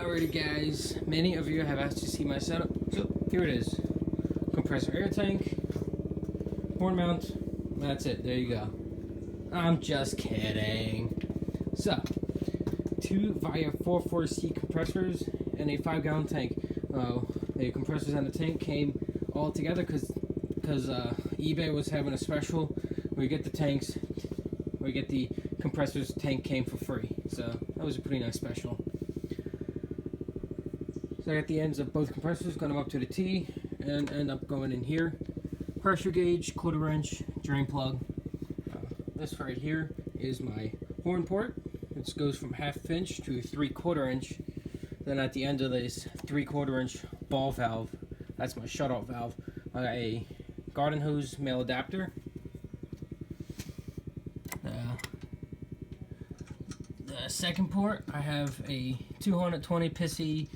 Alrighty guys, many of you have asked to see my setup, so here it is. Compressor air tank, horn mount, that's it, there you go. I'm just kidding. So, 2 via 4.4C compressors and a 5-gallon tank. The compressors and the tank came all together because eBay was having a special where you get the tanks, where you get the compressors, tank came for free. So that was a pretty nice special. So I got the ends of both compressors, got them up to the T, and end up going in here. Pressure gauge, 1/4 inch, drain plug. This right here is my horn port. It goes from 1/2 inch to 3/4 inch. Then at the end of this 3/4 inch ball valve, that's my shutoff valve. I got a garden hose male adapter. The second port, I have a 220 PSI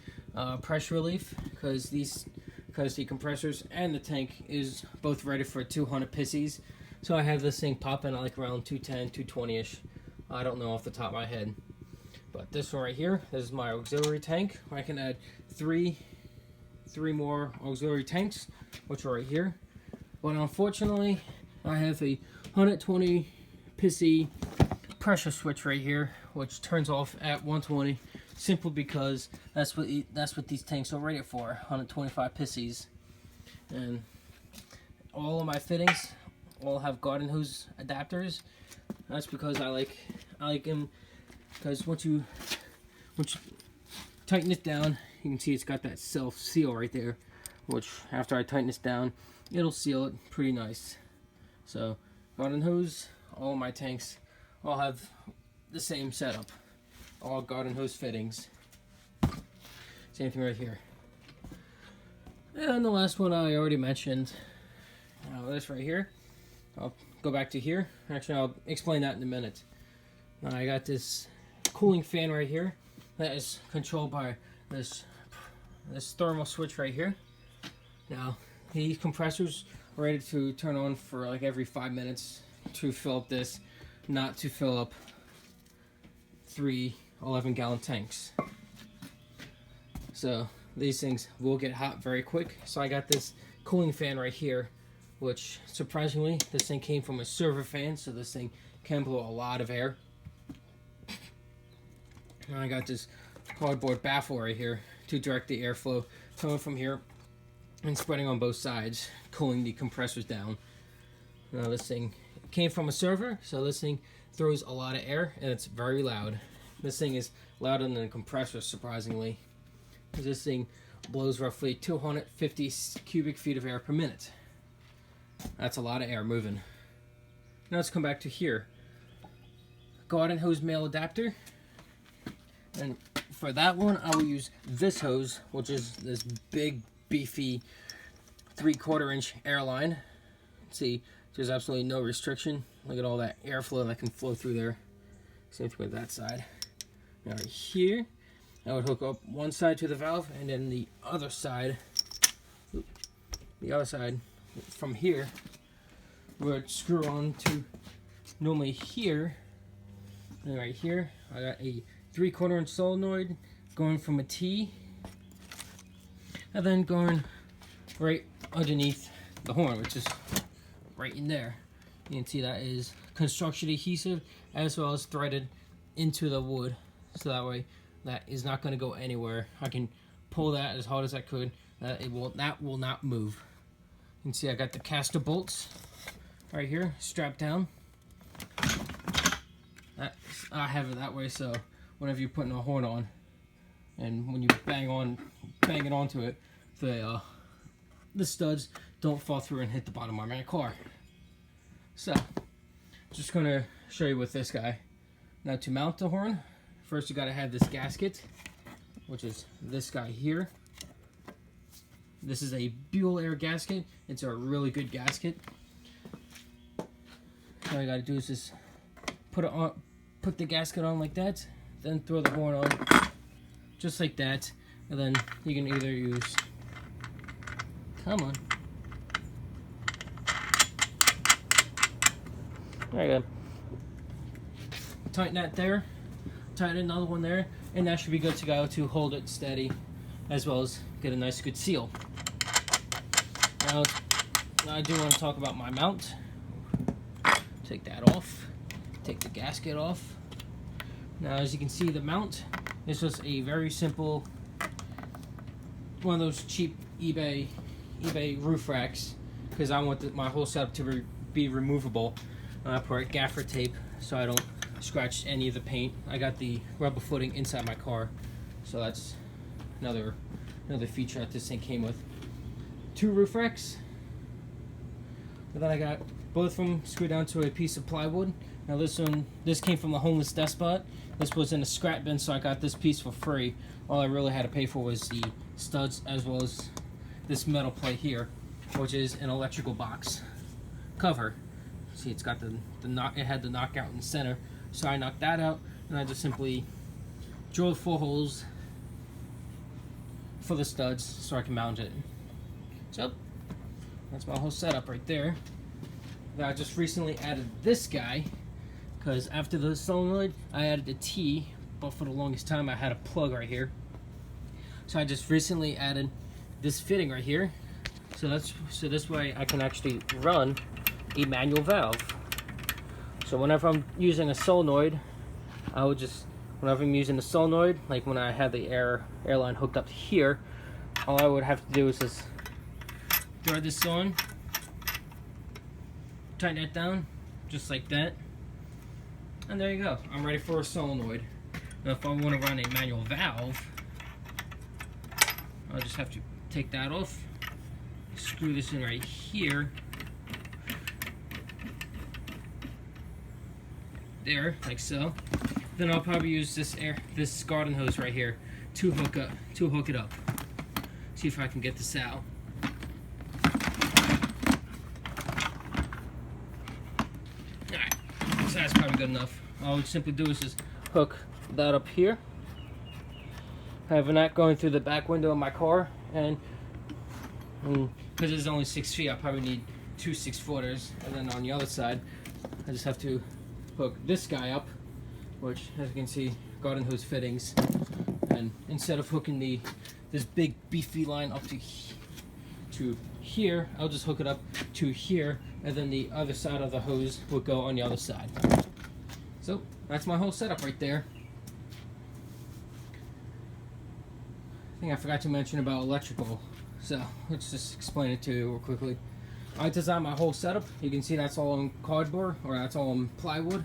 pressure relief because the compressors and the tank is both rated for 200 PSIs. So I have this thing popping at like around 210, 220-ish. I don't know off the top of my head. But this one right here, this is my auxiliary tank. I can add three more auxiliary tanks, which are right here. But unfortunately, I have a 120 PSI pressure switch right here, which turns off at 120, simply because that's what these tanks are rated for, 125 PSIs. And all of my fittings all have garden hose adapters. That's because I like them, because once you tighten it down, you can see it's got that self seal right there, which after I tighten this down, it'll seal it pretty nice. So garden hose, all my tanks all have the same setup, all garden hose fittings. Same thing right here. And the last one I already mentioned, this right here. I'll go back to here. Actually, I'll explain that in a minute. I got this cooling fan right here that is controlled by this thermal switch right here. Now, these compressors are ready to turn on for like every 5 minutes to fill up this, not to fill up 3 11-gallon tanks. So these things will get hot very quick. So I got this cooling fan right here, which surprisingly, this thing came from a server fan, so this thing can blow a lot of air. And I got this cardboard baffle right here to direct the airflow coming from here and spreading on both sides, cooling the compressors down. Now this thing came from a server, so this thing throws a lot of air and it's very loud. This thing is louder than the compressor, surprisingly. This thing blows roughly 250 cubic feet of air per minute. That's a lot of air moving. Now let's come back to here. Garden hose male adapter. And for that one, I will use this hose, which is this big, beefy 3/4 inch airline. See, there's absolutely no restriction. Look at all that airflow that can flow through there. Same thing with that side. Now right here, I would hook up one side to the valve, and then the other side from here would screw on to normally here. And right here, I got a 3/4 inch solenoid going from a T, and then going right underneath the horn, which is right in there. You can see that is construction adhesive as well as threaded into the wood, so that way that is not going to go anywhere. I can pull that as hard as I could. That will not move. You can see I got the caster bolts right here strapped down. I have it that way, so whenever you're putting a horn on, and when you bang it onto it, the studs don't fall through and hit the bottom of my car. So, just gonna show you with this guy. Now to mount the horn, first you gotta have this gasket, which is this guy here. This is a Buell Air gasket. It's a really good gasket. All you gotta do is just put the gasket on like that, then throw the horn on, just like that, and then you can either use, come on, there you go, tighten that there, tighten another one there, and that should be good to go to hold it steady, as well as get a nice good seal. Now I do want to talk about my mount. Take that off, take the gasket off. Now as you can see, the mount is just a very simple, one of those cheap eBay roof racks, because I want my whole setup to be removable. I put gaffer tape so I don't scratch any of the paint. I got the rubber footing inside my car, so that's another feature that this thing came with. 2 roof racks, and then I got both of them screwed down to a piece of plywood. Now this came from the Homeless Despot. This was in a scrap bin, so I got this piece for free. All I really had to pay for was the studs, as well as this metal plate here, which is an electrical box cover. See, it's got it had the knockout in the center, so I knocked that out, and I just simply drilled 4 holes for the studs so I can mount it. So that's my whole setup right there. Now I just recently added this guy, because after the solenoid I added a T, but for the longest time I had a plug right here. So I just recently added this fitting right here, so this way I can actually run a manual valve. So whenever I'm using a solenoid, whenever I'm using the solenoid, like when I had the airline hooked up here, all I would have to do is just thread this on, tighten it down, just like that, and there you go. I'm ready for a solenoid. Now if I want to run a manual valve, I'll just have to take that off, screw this in right here, there, like so. Then I'll probably use this garden hose right here to hook it up. See if I can get this out. Alright, so that's probably good enough. All we simply do is just hook that up here. Having that going through the back window of my car, and because it's only 6 feet, I probably need 2 6-footers. And then on the other side, I just have to hook this guy up, which, as you can see, garden hose fittings. And instead of hooking this big beefy line up to here, I'll just hook it up to here, and then the other side of the hose will go on the other side. So that's my whole setup right there. I think I forgot to mention about electrical, so let's just explain it to you real quickly. I designed my whole setup. You can see that's all on cardboard, or that's all on plywood.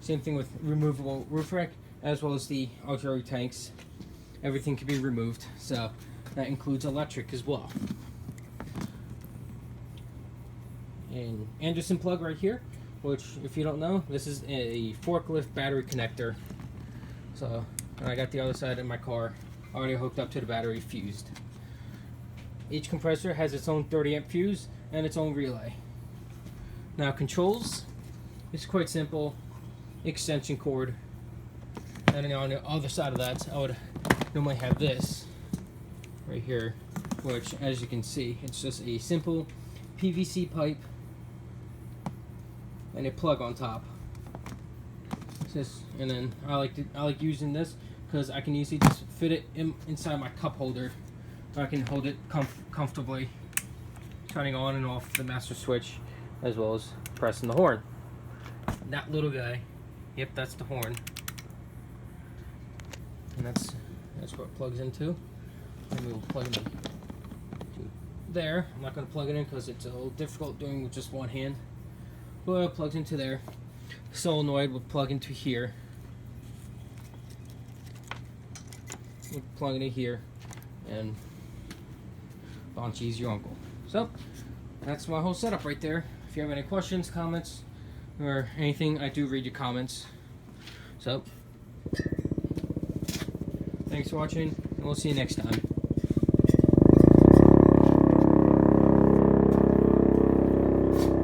Same thing with removable roof rack, as well as the auxiliary tanks. Everything can be removed, so that includes electric as well. And Anderson plug right here, which, if you don't know, this is a forklift battery connector. So I got the other side of my car already hooked up to the battery, fused. Each compressor has its own 30 amp fuse and its own relay. Now controls, it's quite simple. Extension cord, and then on the other side of that I would normally have this right here, which, as you can see, it's just a simple PVC pipe and a plug on top. And then I like using this because I can easily just fit it inside my cup holder. I can hold it comfortably, turning on and off the master switch, as well as pressing the horn. That little guy, yep, that's the horn, and that's what it plugs into. And we'll plug it in there. I'm not going to plug it in because it's a little difficult doing with just one hand, but it plugs into there. Solenoid will plug into here. We'll plug it in here, and Bonchi's your uncle. So that's my whole setup right there. If you have any questions, comments, or anything, I do read your comments. So thanks for watching, and we'll see you next time.